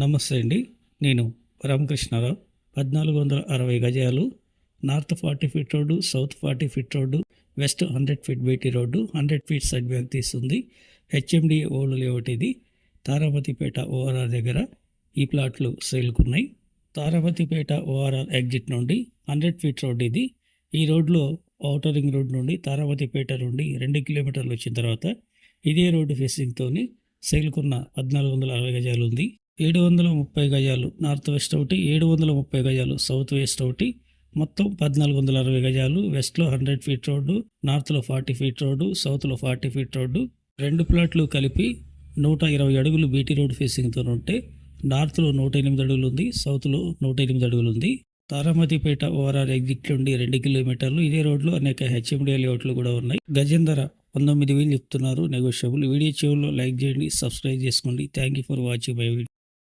నమస్తే అండి. నేను రామకృష్ణారావు. 1460 గజాలు north 40 feet road, south 40 feet road, west 100 feet BT road, 100 feet side back తీస్తుంది. హెచ్ఎండిఏ ఓల్డ్ లేఅవుట్ ఇది. తారాపతిపేట ఓఆర్ఆర్ దగ్గర ఈ ప్లాట్లు సేల్కున్నాయి. తారాపతిపేట ఓఆర్ఆర్ ఎగ్జిట్ నుండి 100 ఫీట్ రోడ్ ఇది. ఈ రోడ్లో ఔటర్ రింగ్ రోడ్ నుండి తారాపతిపేట నుండి 2 కిలోమీటర్లు వచ్చిన తర్వాత ఇదే రోడ్డు ఫేసింగ్తోని సేల్కున్న 1460 గజాలు ఉంది. 730 గజాలు నార్త్ వెస్ట్ ఒకటి, 730 గజాలు సౌత్ వెస్ట్ ఒకటి, మొత్తం 1460 గజాలు. వెస్ట్లో 100 ఫీట్ రోడ్డు, నార్త్లో 40 ఫీట్ రోడ్డు, సౌత్లో 40 ఫీట్ రోడ్డు. 2 ప్లాట్లు కలిపి 120 అడుగులు బీటీ రోడ్ ఫేసింగ్తో ఉంటే నార్త్లో 108 అడుగులు ఉంది, సౌత్లో 108 అడుగులు ఉంది. తారామతిపేట ఓఆర్ఆర్ ఎగ్జిట్ నుండి 2 కిలోమీటర్లు. ఇదే రోడ్లో అనేక హెచ్ఎండిఏ లేఅవుట్లు కూడా ఉన్నాయి. గజం ధర 19,000 చెప్తున్నారు, నెగోషియబుల్. వీడియో చివరిలో లైక్ చేయండి, సబ్స్క్రైబ్ చేసుకోండి. Thank you for watching my video.